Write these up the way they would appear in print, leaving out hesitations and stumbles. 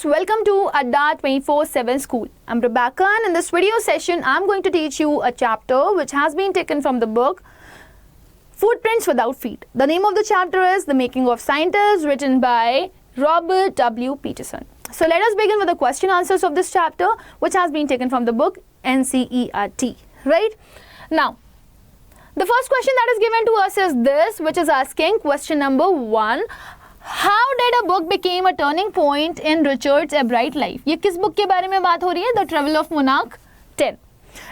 welcome to Adda 24/7 School. I'm Rebecca and in this video session I'm going to teach you a chapter which has been taken from the book Footprints Without Feet. The name of the chapter is The Making of Scientists, written by Robert W. Peterson. So let us begin with the question answers of this chapter which has been taken from the book NCERT. Right? Now, the first question that is given to us is this, which is asking question number 1. How did a book became a turning point in Richard Ebright's life? ये किस book के बारे में बात हो रही है? The Travel of Monarch 10.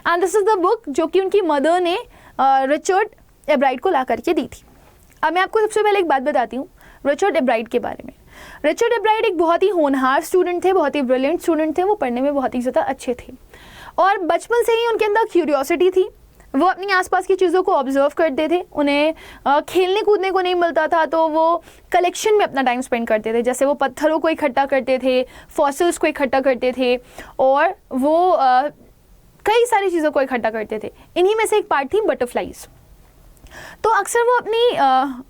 And this is the book जो कि उनकी मदर ने रिचर्ड एब्राइट को ला करके दी थी. अब मैं आपको सबसे पहले एक बात बताती हूँ रिचर्ड एब्राइट के बारे में. रिचर्ड एब्राइट एक बहुत ही होनहार स्टूडेंट थे, बहुत ही ब्रिलियंट स्टूडेंट थे. वो पढ़ने में बहुत ही ज़्यादा अच्छे थे और बचपन से ही उनके अंदर क्यूरियोसिटी थी. वो अपनी आसपास की चीज़ों को ऑब्जर्व करते थे. उन्हें खेलने कूदने को नहीं मिलता था तो वो कलेक्शन में अपना टाइम स्पेंड करते थे. जैसे वो पत्थरों को इकट्ठा करते थे, फॉसिल्स को इकट्ठा करते थे और वो कई सारी चीज़ों को इकट्ठा करते थे. इन्हीं में से एक पार्ट थी बटरफ्लाइज. तो अक्सर वो अपनी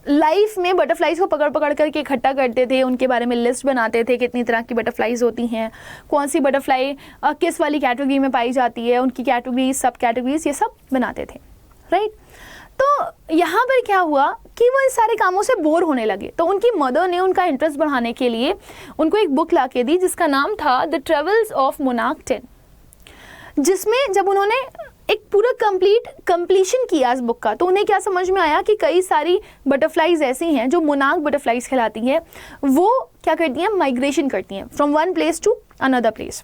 लाइफ में बटरफ्लाइज को पकड़ पकड़ करके इकट्ठा करते थे. उनके बारे में लिस्ट बनाते थे कितनी तरह की बटरफ्लाइज होती हैं, कौन सी बटरफ्लाई किस वाली कैटेगरी में पाई जाती है, उनकी कैटेगरीज, सब कैटेगरीज, ये सब बनाते थे. राइट. तो यहाँ पर क्या हुआ कि वो इस सारे कामों से बोर होने लगे. तो उनकी मदर ने उनका इंटरेस्ट बढ़ाने के लिए उनको एक बुक ला के दी जिसका नाम था द ट्रेवल्स ऑफ मोनार्क 10, जिसमें जब उन्होंने एक पूरा कंप्लीशन किया इस बुक का तो उन्हें क्या समझ में आया कि कई सारी बटरफ्लाइज ऐसी हैं जो मोनार्क बटरफ्लाइज कहलाती हैं. वो क्या करती हैं? माइग्रेशन करती हैं from one place to another place.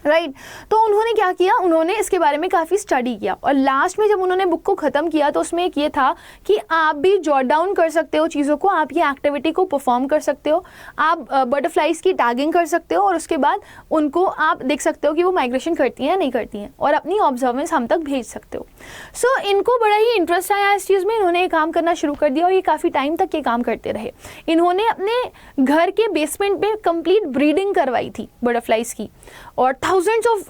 Right. तो उन्होंने क्या किया, उन्होंने इसके बारे में काफ़ी स्टडी किया और लास्ट में जब उन्होंने बुक को ख़त्म किया तो उसमें एक ये था कि आप भी जॉट डाउन कर सकते हो चीज़ों को, आप ये एक्टिविटी को परफॉर्म कर सकते हो, आप बटरफ्लाइज की टैगिंग कर सकते हो और उसके बाद उनको आप देख सकते हो कि वो माइग्रेशन करती हैं या नहीं करती हैं और अपनी ऑब्जर्वेंस हम तक भेज सकते हो. सो इनको बड़ा ही इंटरेस्ट आया इस चीज़ में. इन्होंने ये काम करना शुरू कर दिया और ये काफ़ी टाइम तक ये काम करते रहे. इन्होंने अपने घर के बेसमेंट पे कंप्लीट ब्रीडिंग करवाई थी बटरफ्लाइज की और थाउजेंड्स ऑफ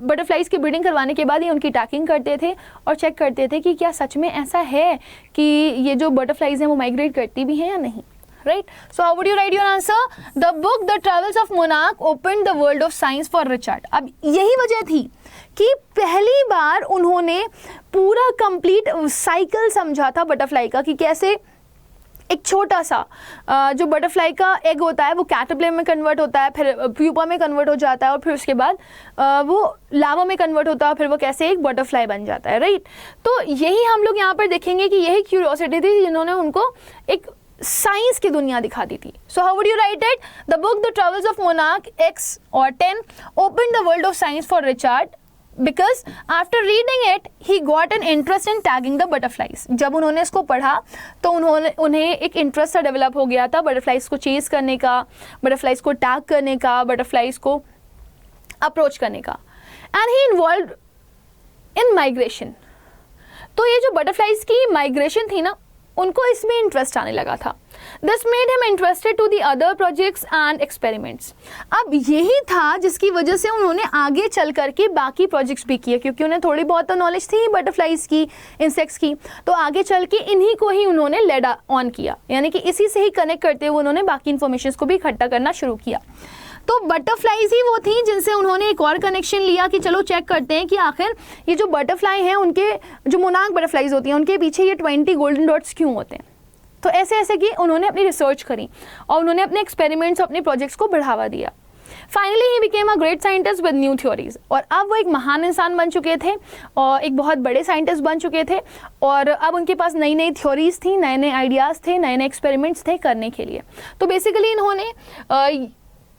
बटरफ्लाइज की ब्रीडिंग करवाने के बाद ये उनकी टैगिंग करते थे और चेक करते थे कि क्या सच में ऐसा है कि ये जो बटरफ्लाइज हैं वो माइग्रेट करती भी हैं या नहीं. Right. So how would you right your answer? The book the travels of monarch opened the world of science for Richard. अब यही वजह थी कि पहली बार उन्होंने पूरा कंप्लीट साइकिल समझा था बटरफ्लाई का कि कैसे एक छोटा सा जो बटरफ्लाई का एग होता है वो कैटरपिलर में कन्वर्ट होता है, फिर प्यूपा में कन्वर्ट हो जाता है और फिर उसके बाद वो लावा में कन्वर्ट होता है, फिर वो कैसे एक बटरफ्लाई बन जाता है. राइट. तो यही हम लोग यहाँ पर देखेंगे कि यही क्यूरियोसिटी थी जिन्होंने उनको एक साइंस की दुनिया दिखा दी थी. So how would you right it? The book the travels of monarch X और 10 open the world of science for Richard because after reading it he got an interest in tagging the butterflies. जब उन्होंने इसको पढ़ा तो उन्हें एक interest सा develop हो गया था बटरफ्लाइज को चेज करने का, बटरफ्लाइज को टैग करने का, बटरफ्लाइज को अप्रोच करने का. And he involve in migration. तो ये जो बटरफ्लाइज की माइग्रेशन थी ना, उनको इसमें इंटरेस्ट आने लगा था. This made him interested to the other projects and experiments. अब यही था जिसकी वजह से उन्होंने आगे चल करके बाकी प्रोजेक्ट्स भी किए, क्योंकि उन्हें थोड़ी बहुत तो नॉलेज थी बटरफ्लाइज की, इंसेक्ट्स की. तो आगे चल के इन्हीं को ही उन्होंने लेड ऑन किया, यानी कि इसी से ही कनेक्ट करते हुए उन्होंने बाकी इन्फॉर्मेशन को भी इकट्ठा करना शुरू किया. तो बटरफ्लाइज ही वो थी जिनसे उन्होंने एक और कनेक्शन लिया कि चलो चेक करते हैं कि आखिर ये जो बटरफ्लाई हैं, उनके जो मोनार्क बटरफ्लाइज होती हैं, उनके पीछे ये 20 गोल्डन डॉट्स क्यों होते हैं. तो ऐसे ऐसे कि उन्होंने अपनी रिसर्च करी और उन्होंने अपने एक्सपेरिमेंट्स, अपने प्रोजेक्ट्स को बढ़ावा दिया. Finally he became a great scientist with new theories. और अब वो एक महान इंसान बन चुके थे और एक बहुत बड़े साइंटिस्ट बन चुके थे और अब उनके पास नई नई थ्योरीज थी, नए नए आइडियाज़ थे, नए नए एक्सपेरिमेंट्स थे करने के लिए. तो बेसिकली इन्होंने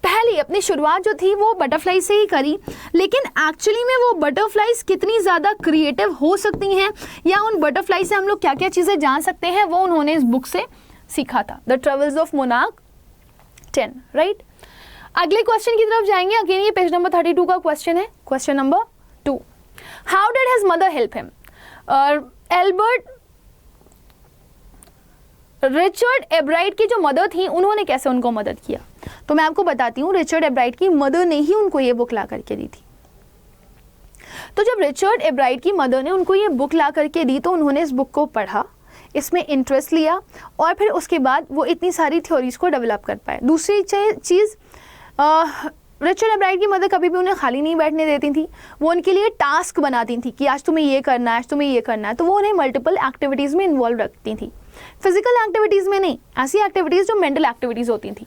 पहली अपनी शुरुआत जो थी वो बटरफ्लाई से ही करी, लेकिन एक्चुअली में वो बटरफ्लाइज कितनी ज़्यादा क्रिएटिव हो सकती हैं या उन बटरफ्लाई से हम लोग क्या क्या चीज़ें जान सकते हैं वो उन्होंने इस बुक से सीखा था, the travels of monarch 10. Right. अगले क्वेश्चन की तरफ जाएंगे. अगेन ये पेज नंबर 32 का क्वेश्चन है. Question number 2. How did his mother help him? Richard एब्राइट की जो मदर थी उन्होंने कैसे उनको मदद किया? तो मैं आपको बताती हूँ. रिचर्ड एब्राइट की मदर ने ही उनको ये बुक ला करके दी थी. तो जब रिचर्ड एब्राइट की मदर ने उनको ये बुक ला करके दी तो उन्होंने इस बुक को पढ़ा, इसमें इंटरेस्ट लिया और फिर उसके बाद वो इतनी सारी थ्योरीज को डेवलप कर पाए. दूसरी चीज़ रिचर्ड एब्राइट की मदर कभी भी उन्हें खाली नहीं बैठने देती थी, वो उनके लिए टास्क बनाती थी कि आज तुम्हें ये करना है, आज तुम्हें ये करना है, तो वो उन्हें मल्टीपल एक्टिविटीज़ में इन्वॉल्व रखती थी, फिजिकल एक्टिविटीज़ में नहीं, ऐसी एक्टिविटीज़ जो मेंटल एक्टिविटीज़ होती थी।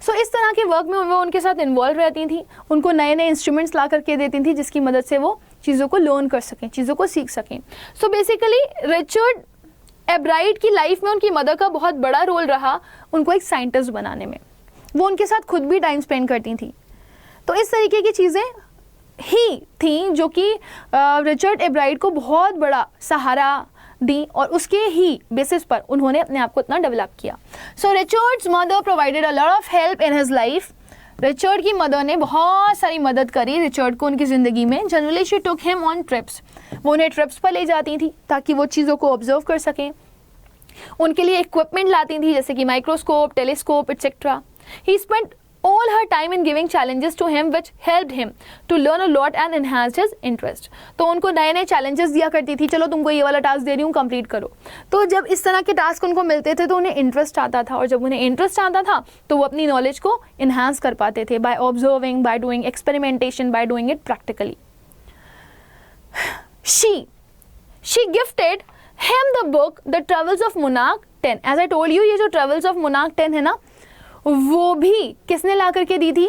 सो इस तरह के वर्क में वो उनके साथ इन्वॉल्व रहती थी, उनको नए नए इंस्ट्रूमेंट्स ला करके देती थी जिसकी मदद से वो चीज़ों को लर्न कर सकें, चीज़ों को सीख सकें। सो बेसिकली रिचर्ड एब्राइट की लाइफ में उनकी मदर का बहुत बड़ा रोल रहा उनको एक साइंटिस्ट बनाने में। वो उनके साथ खुद भी टाइम स्पेंड करती थी। तो इस तरीके की चीज़ें ही थी जो कि रिचर्ड एब्राइट को बहुत बड़ा सहारा दी और उसके ही बेसिस पर उन्होंने अपने आप को इतना डेवलप किया। So Richard's mother provided a lot of help in his life. Richard की मदर ने बहुत सारी मदद करी रिचर्ड को उनकी ज़िंदगी में। Generally she took him on trips, वो उन्हें ट्रिप्स पर ले जाती थी ताकि वो चीज़ों को ऑब्जर्व कर सकें। उनके लिए इक्विपमेंट लाती थी जैसे कि microscope, telescope etcetera. He spent all her time in giving challenges to him which helped him to learn a lot and enhanced his interest। तो उनको नए नए challenges दिया करती थी, चलो तुमको ये वाला टास्क दे रही हूँ, कंप्लीट करो। तो जब इस तरह के टास्क उनको मिलते थे तो उन्हें इंटरेस्ट आता था, और जब उन्हें इंटरेस्ट आता था तो वो अपनी नॉलेज को इन्हांस कर पाते थे by observing, by doing experimentation, by doing it practically. she gifted him the book The Travels of Monarch 10। as I told you, ये जो Travels of Monarch 10 है ना, वो भी किसने ला करके दी थी?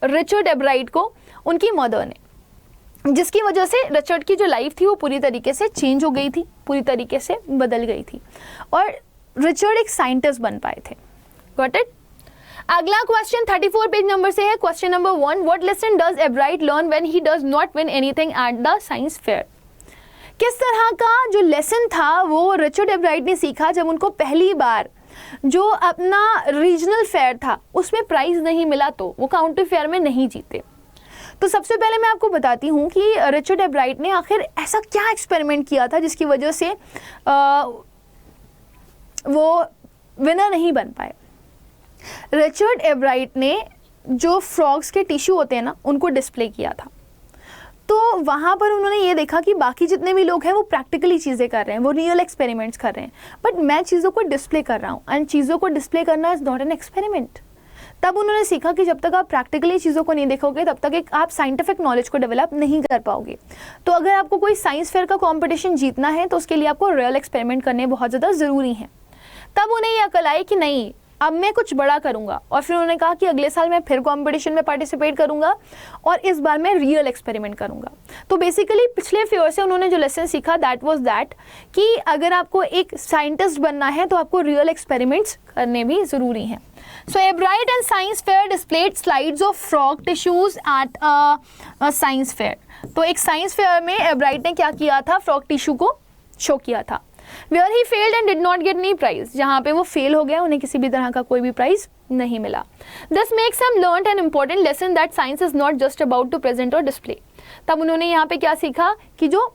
रिचर्ड एब्राइट को उनकी मदर ने, जिसकी वजह से रिचर्ड की जो लाइफ थी वो पूरी तरीके से चेंज हो गई थी, पूरी तरीके से बदल गई थी, और रिचर्ड एक साइंटिस्ट बन पाए थे। Got it? अगला क्वेश्चन 34 पेज नंबर से है। Question number 1, what lesson does एब्राइट learn when he does not win anything at the science fair? किस तरह का जो लेसन था वो रिचर्ड एब्राइट ने सीखा जब उनको पहली बार जो अपना रीजनल फेयर था उसमें प्राइज नहीं मिला, तो वो काउंटी फेयर में नहीं जीते। तो सबसे पहले मैं आपको बताती हूँ कि रिचर्ड एब्राइट ने आखिर ऐसा क्या एक्सपेरिमेंट किया था जिसकी वजह से वो विनर नहीं बन पाए। रिचर्ड एब्राइट ने जो फ्रॉग्स के टिश्यू होते हैं ना, उनको डिस्प्ले किया था। तो वहाँ पर उन्होंने ये देखा कि बाकी जितने भी लोग हैं वो प्रैक्टिकली चीज़ें कर रहे हैं, वो रियल एक्सपेरिमेंट्स कर रहे हैं, बट मैं चीज़ों को डिस्प्ले कर रहा हूँ, एंड चीज़ों को डिस्प्ले करना इज़ नॉट एन एक्सपेरिमेंट। तब उन्होंने सीखा कि जब तक आप प्रैक्टिकली चीज़ों को नहीं देखोगे तब तक आप साइंटिफिक नॉलेज को डेवलप नहीं कर पाओगे। तो अगर आपको कोई साइंस फेयर का कॉम्पिटिशन जीतना है तो उसके लिए आपको रियल एक्सपेरिमेंट करने बहुत ज़्यादा ज़रूरी है। तब उन्हें ये अकल आई कि नहीं, अब मैं कुछ बड़ा करूंगा, और फिर उन्होंने कहा कि अगले साल मैं फिर कंपटीशन में पार्टिसिपेट करूंगा और इस बार मैं रियल एक्सपेरिमेंट करूंगा। तो बेसिकली पिछले फेयर से उन्होंने जो लेसन सीखा दैट वाज दैट कि अगर आपको एक साइंटिस्ट बनना है तो आपको रियल एक्सपेरिमेंट्स करने भी ज़रूरी हैं। So Ebright and science fair displayed slides of frog tissues at science fair. तो एक साइंस फेयर में एब्राइट ने क्या किया था, फ्रॉग टिश्यू को शो किया था। Where he failed and did not get any prize, जहाँ पे वो फेल हो गया, उन्हें किसी भी तरह का कोई भी प्राइज नहीं मिला। This makes him learn an important lesson that science is not just about to present or display। तब उन्होंने यहाँ पे क्या सीखा कि जो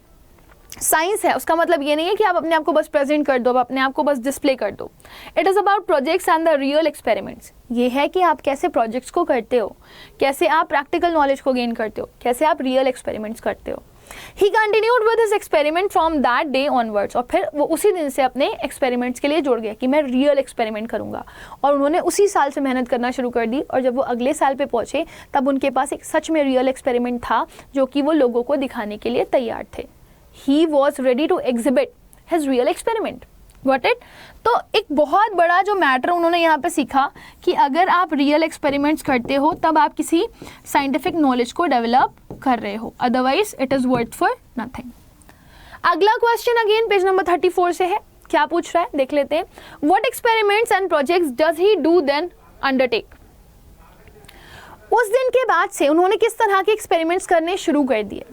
साइंस है उसका मतलब ये नहीं है कि आप अपने आप को बस प्रेजेंट कर दो, आप अपने आप को बस डिस्प्ले कर दो। It is about projects and the real experiments. ये है कि आप कैसे प्रोजेक्ट्स को करते हो, कैसे आप प्रैक्टिकल नॉलेज को गेन करते हो, कैसे आप रियल एक्सपेरिमेंट्स करते हो। He continued with his experiment from that day onwards। और फिर वो उसी दिन से अपने एक्सपेरिमेंट्स के लिए जुड़ गया कि मैं रियल एक्सपेरिमेंट करूंगा, और उन्होंने उसी साल से मेहनत करना शुरू कर दी। और जब वो अगले साल पे पहुंचे तब उनके पास एक सच में रियल एक्सपेरिमेंट था जो कि वो लोगों को दिखाने के लिए तैयार थे। He was ready to exhibit his real experiment। Got it? तो एक बहुत बड़ा जो मैटर उन्होंने यहाँ पे सीखा कि अगर आप रियल एक्सपेरिमेंट्स करते हो तब आप किसी साइंटिफिक नॉलेज को डेवलप कर रहे हो, otherwise it is worth for nothing. अगला क्वेश्चन अगेन पेज नंबर 34 से है। क्या पूछ रहा है देख लेते हैं। What experiments and projects does he do then undertake? उस दिन के बाद से उन्होंने किस तरह के एक्सपेरिमेंट्स करने शुरू कर दिए।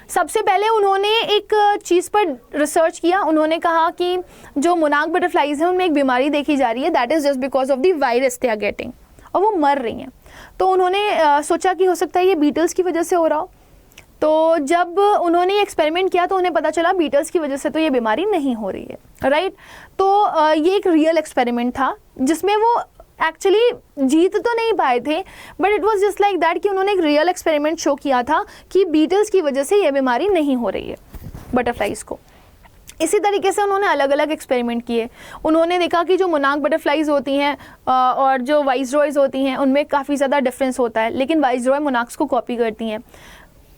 सबसे पहले उन्होंने एक चीज़ पर रिसर्च किया। उन्होंने कहा कि जो मोनार्क बटरफ्लाइज हैं उनमें एक बीमारी देखी जा रही है, that is just because of the virus they are getting, और वो मर रही हैं। तो उन्होंने सोचा कि हो सकता है ये बीटल्स की वजह से हो रहा हो। तो जब उन्होंने एक्सपेरिमेंट किया तो उन्हें पता चला बीटल्स की वजह से तो ये बीमारी नहीं हो रही है, राइट। तो ये एक रियल एक्सपेरिमेंट था जिसमें वो एक्चुअली जीत तो नहीं पाए थे, but it was just like that कि उन्होंने एक रियल एक्सपेरिमेंट शो किया था कि बीटल्स की वजह से ये बीमारी नहीं हो रही है बटरफ्लाइज को। इसी तरीके से उन्होंने अलग अलग एक्सपेरिमेंट किए। उन्होंने देखा कि जो मोनार्क बटरफ्लाइज होती हैं और जो वाइसरॉयज़ होती हैं उनमें काफ़ी ज़्यादा डिफरेंस होता है, लेकिन वाइसरॉय मोनार्क्स को कॉपी करती हैं।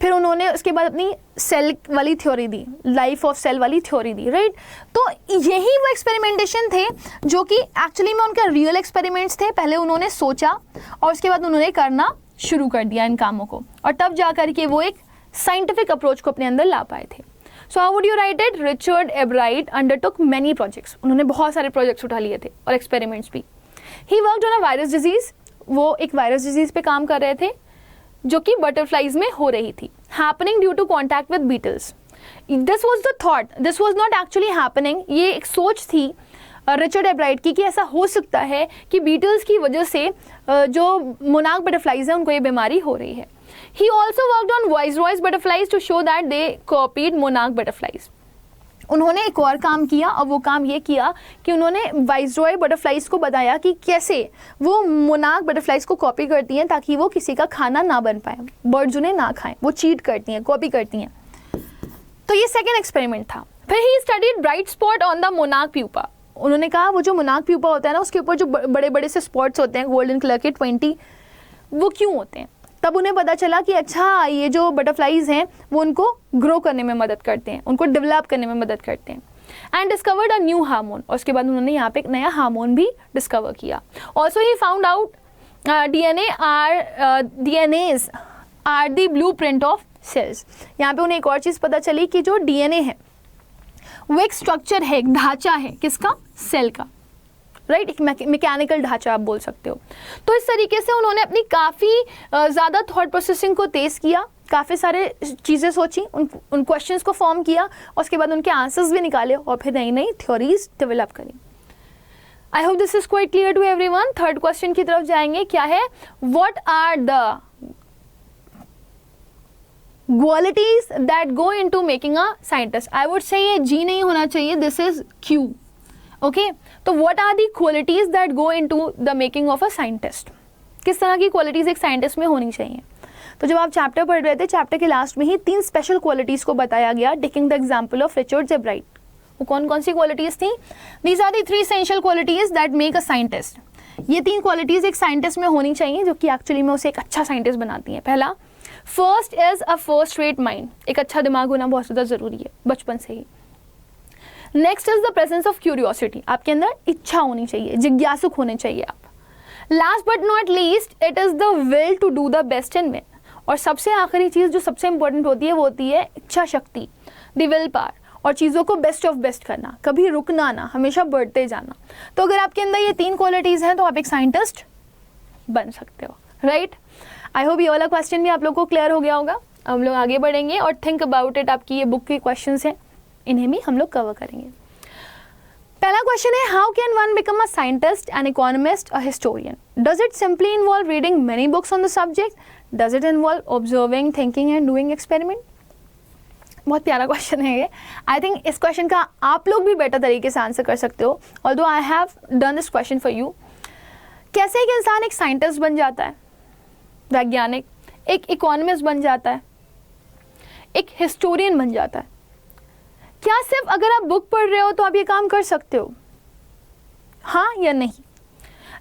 फिर उन्होंने उसके बाद अपनी सेल वाली थ्योरी दी, लाइफ ऑफ सेल वाली थ्योरी दी, राइट। तो यही वो एक्सपेरिमेंटेशन थे जो कि एक्चुअली में उनका रियल एक्सपेरिमेंट्स थे। पहले उन्होंने सोचा और उसके बाद उन्होंने करना शुरू कर दिया इन कामों को, और तब जा कर के वो एक साइंटिफिक अप्रोच को अपने अंदर ला पाए थे। So how would you right it? Richard एब्राइट undertook many projects. उन्होंने बहुत सारे प्रोजेक्ट्स उठा लिए थे और एक्सपेरिमेंट्स भी। He worked on a virus disease. वो एक वायरस डिजीज पे काम कर रहे थे जो कि बटरफ्लाइज में हो रही थी, happening due to contact with beetles. This was the thought, this was not actually happening. ये एक सोच थी रिचर्ड एब्राइट की कि ऐसा हो सकता है कि बीटल्स की वजह से जो मोनार्क बटरफ्लाइज हैं उनको ये बीमारी हो रही है। He also worked on Viceroy's butterflies to show that they copied monarch butterflies. उन्होंने एक और काम किया, और वो काम ये किया कि उन्होंने वाइसरॉय बटरफ्लाइज को बताया कि कैसे वो मोनार्क बटरफ्लाइज को कॉपी करती हैं ताकि वो किसी का खाना ना बन पाए, बर्ड्स उन्हें ना खाएं, वो चीट करती हैं, कॉपी करती हैं। तो ये सेकेंड एक्सपेरिमेंट था। फिर he studied bright spot on the monarch pupa. उन्होंने कहा वो जो मोनार्क प्यूपा होता है ना, उसके ऊपर जो बड़े बड़े से स्पॉट्स होते हैं गोल्डन कलर के 20, वो क्यों होते हैं? तब उन्हें पता चला कि अच्छा ये जो बटरफ्लाइज हैं वो उनको ग्रो करने में मदद करते हैं, उनको डेवलप करने में मदद करते हैं। And discovered a new hormone, और उसके बाद उन्होंने यहाँ पे एक नया हार्मोन भी डिस्कवर किया। Also he found out DNAs are the blueprint of cells. यहाँ पे उन्हें एक और चीज़ पता चली कि जो डीएनए है वो एक स्ट्रक्चर है, एक ढांचा है, किसका? सेल का, राइट। एक मैकेनिकल ढांचा आप बोल सकते हो। तो इस तरीके से उन्होंने अपनी काफ़ी ज़्यादा थॉट प्रोसेसिंग को तेज़ किया, काफ़ी सारे चीज़ें सोची, उन क्वेश्चंस को फॉर्म किया, और उसके बाद उनके आंसर्स भी निकाले, और फिर नई नई थ्योरीज डेवलप करी। I hope this is quite clear to everyone. Third question की तरफ जाएंगे। क्या है? What are the qualities that go into making a scientist? I would say ये जी नहीं होना चाहिए, दिस इज क्यू। ओके, तो what are the qualities that go into the making of a scientist? किस तरह की क्वालिटीज एक scientist में होनी चाहिए? तो जब आप चैप्टर पढ़ रहे थे, चैप्टर के लास्ट में ही 3 स्पेशल क्वालिटीज को बताया गया, taking the example of Richard Ebright. वो कौन कौन सी क्वालिटीज थी? These are the 3 essential qualities that make a scientist. ये 3 क्वालिटीज एक साइंटिस्ट में होनी चाहिए जो कि एक्चुअली में उसे एक अच्छा साइंटिस्ट बनाती हैं। पहला, first is a first rate mind. एक अच्छा दिमाग होना बहुत ज़्यादा ज़रूरी है बचपन से ही। Next is the presence of curiosity. आपके अंदर इच्छा होनी चाहिए, जिज्ञासुक होने चाहिए आप। Last but not least, it is the will to do the best in man. और सबसे आखिरी चीज़ जो सबसे इंपॉर्टेंट होती है वो होती है इच्छा शक्ति, द विल पावर, और चीज़ों को बेस्ट ऑफ बेस्ट करना, कभी रुकना ना, हमेशा बढ़ते जाना। तो अगर आपके अंदर ये 3 क्वालिटीज़ हैं तो आप एक साइंटिस्ट बन सकते हो, राइट। आई होप ये वाला क्वेश्चन भी आप लोग को क्लियर हो गया होगा। हम लोग आगे बढ़ेंगे और थिंक अबाउट इट। आपकी ये बुक के क्वेश्चन हैं, इन्हें भी हम लोग कवर करेंगे। पहला क्वेश्चन है, how can one become a scientist, an economist, a historian? Does it simply involve reading many books on the subject? Does it involve observing, thinking and doing experiment? बहुत प्यारा क्वेश्चन है ये। I think इस question का आप लोग भी better तरीके से आंसर कर सकते हो, although I have done this question for you. कैसे एक इंसान एक साइंटिस्ट बन जाता है, वैज्ञानिक, एक इकोनॉमिस्ट बन जाता है, एक हिस्टोरियन बन जाता है? क्या सिर्फ अगर आप बुक पढ़ रहे हो तो आप ये काम कर सकते हो? हाँ या नहीं?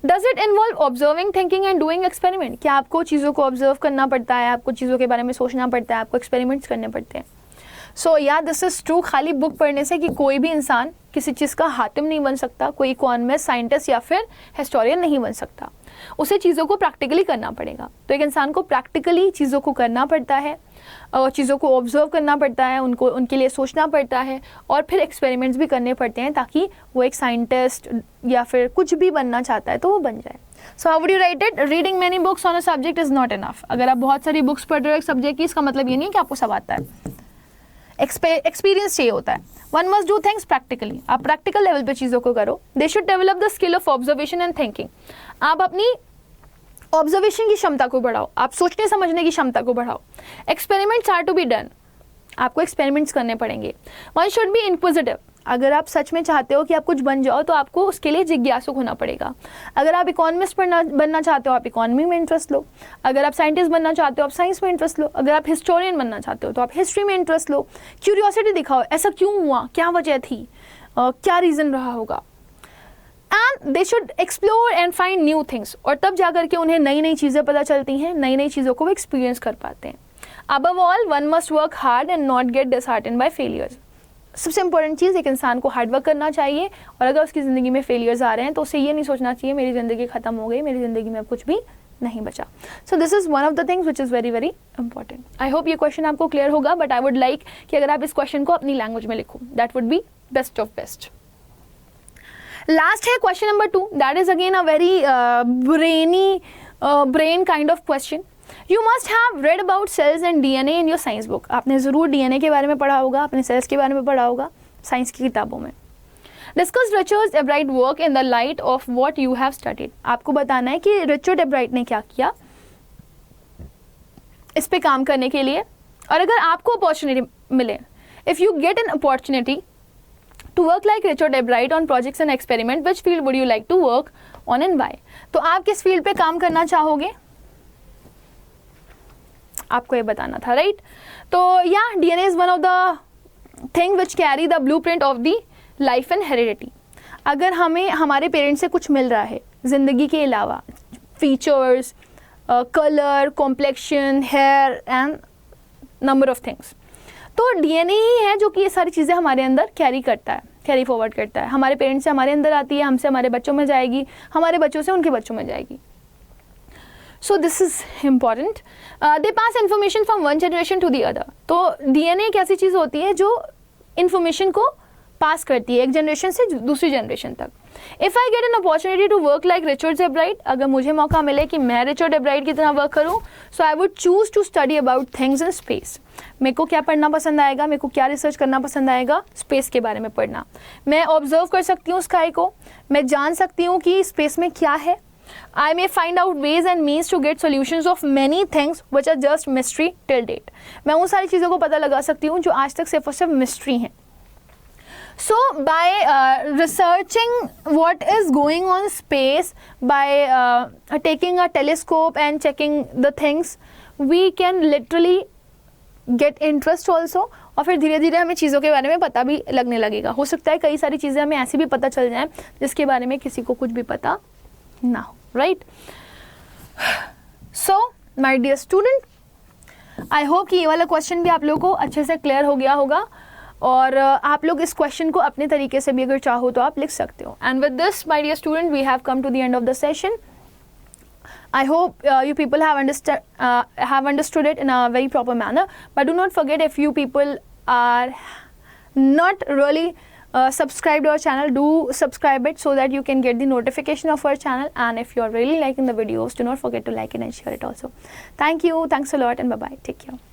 Does it involve observing, thinking and doing experiment? क्या आपको चीज़ों को ऑब्जर्व करना पड़ता है, आपको चीज़ों के बारे में सोचना पड़ता है, आपको एक्सपेरिमेंट्स करने पड़ते हैं? सो या दिस इज ट्रू। खाली बुक पढ़ने से कि कोई भी इंसान किसी चीज़ का हातिम नहीं बन सकता, कोई इकोनॉमिस्ट, साइंटिस्ट या फिर हिस्टोरियन नहीं बन सकता। उसे चीज़ों को प्रैक्टिकली करना पड़ेगा। तो एक इंसान को प्रैक्टिकली चीज़ों को करना पड़ता है, और चीज़ों को ऑब्जर्व करना पड़ता है, उनके लिए सोचना पड़ता है, और फिर एक्सपेरिमेंट्स भी करने पड़ते हैं ताकि वो एक साइंटिस्ट या फिर कुछ भी बनना चाहता है तो वो बन जाए। So how would you right it? Reading many books on a subject is not enough. अगर आप बहुत सारी बुक्स पढ़ रहे हो एक सब्जेक्ट की, इसका मतलब ये नहीं है कि आपको सब आता है। एक्सपीरियंस चाहिए होता है। One must do things practically. आप प्रैक्टिकल लेवल पे चीज़ों को करो। They should develop the skill of observation and thinking. आप अपनी ऑब्जर्वेशन की क्षमता को बढ़ाओ, आप सोचने समझने की क्षमता को बढ़ाओ। Experiments are to be done. आपको एक्सपेरिमेंट्स करने पड़ेंगे। One should be inquisitive. अगर आप सच में चाहते हो कि आप कुछ बन जाओ तो आपको उसके लिए जिज्ञासुक होना पड़ेगा। अगर आप इकोनॉमिस्ट बनना चाहते हो आप इकोनॉमी में इंटरेस्ट लो, अगर आप साइंटिस्ट बनना चाहते हो आप साइंस में इंटरेस्ट लो, अगर आप हिस्टोरियन बनना चाहते हो तो आप हिस्ट्री में इंटरेस्ट लो। क्यूरियोसिटी दिखाओ, ऐसा क्यों हुआ, क्या वजह थी, क्या रीज़न रहा होगा। And they should explore and find new things, और तब जा कर के उन्हें नई नई चीज़ें पता चलती हैं, नई नई चीज़ों को वो एक्सपीरियंस कर पाते हैं। Above all one must work hard and not get disheartened by failures. सबसे इंपॉर्टेंट चीज़, एक इंसान को हार्ड वर्क करना चाहिए, और अगर उसकी ज़िंदगी में फेलियर्स आ रहे हैं तो उसे ये नहीं सोचना चाहिए मेरी ज़िंदगी ख़त्म हो गई, मेरी ज़िंदगी में अब कुछ भी नहीं बचा। सो this is one of the things which is very very important. I hope ये क्वेश्चन आपको क्लियर होगा, बट आई वुड लाइक कि अगर आप इस क्वेश्चन को अपनी लैंग्वेज में लिखो, that would be best of best. Last है question number 2, that is again a very brain kind of question. You must have read about cells and DNA in your science book. आपने ज़रूर DNA के बारे में पढ़ा होगा, अपने sales के बारे में पढ़ा होगा साइंस की किताबों में। Discuss Richard एब्राइट work in the light of what you have studied. आपको बताना है कि रिचर्ड एब्राइट ने क्या किया इस पे काम करने के लिए, और अगर आपको अपॉर्चुनिटी मिले, if you get an opportunity to work like Richard Ebright on projects and experiment, which field would you like to work on and why? तो आप किस फील्ड पे काम करना चाहोगे, आपको ये बताना था, राइट? तो या DNA is one of the thing which carry the blueprint of the life and heredity. अगर हमें हमारे पेरेंट्स से कुछ मिल रहा है ज़िंदगी के अलावा, features, colour, complexion, hair and number of things, तो DNA ही है जो कि ये सारी चीज़ें हमारे अंदर कैरी करता है, कैरी फॉरवर्ड करता है। हमारे पेरेंट्स से हमारे अंदर आती है, हमसे हमारे बच्चों में जाएगी, हमारे बच्चों से उनके बच्चों में जाएगी। So this is important. They pass information from one generation to the other. तो DNA एक ऐसी चीज़ होती है जो इन्फॉर्मेशन को पास करती है एक जनरेशन से दूसरी जनरेशन तक। If I get an opportunity to work like Richard Ebright, अगर मुझे मौका मिले कि मैं रिचर्ड एब्राइट की तरह वर्क करूँ, so I would choose to study about things in space. मेरे को क्या पढ़ना पसंद आएगा, मेरे को क्या रिसर्च करना पसंद आएगा, स्पेस के बारे में पढ़ना। मैं ऑब्जर्व कर सकती हूँ स्काई को, मैं जान सकती हूँ कि स्पेस में क्या है। I may find out ways and means to get solutions of many things which are just mystery till date. मैं उन सारी चीज़ों को पता लगा सकती हूँ जो आज तक सिर्फ और सिर्फ मिस्ट्री हैं। So by researching what is going on space, by taking a telescope and checking the things, we can literally get interest also, और फिर धीरे धीरे हमें चीज़ों के बारे में पता भी लगने लगेगा। हो सकता है कई सारी चीज़ें हमें ऐसी भी पता चल जाएं जिसके बारे में किसी को कुछ भी पता ना हो, right? So my dear student, I hope कि ये वाला क्वेश्चन भी आप लोगों को अच्छे से क्लियर हो गया होगा, और आप लोग इस क्वेश्चन को अपने तरीके से भी अगर चाहो तो आप लिख सकते हो। And with this my dear student, we have come to the end of the session. I hope you people have understood it in a very proper manner. But do not forget, if you people are not really subscribed our channel, do subscribe it so that you can get the notification of our channel. And if you are really liking the videos, do not forget to like it and share it also. Thank you. Thanks a lot, and bye bye. Take care.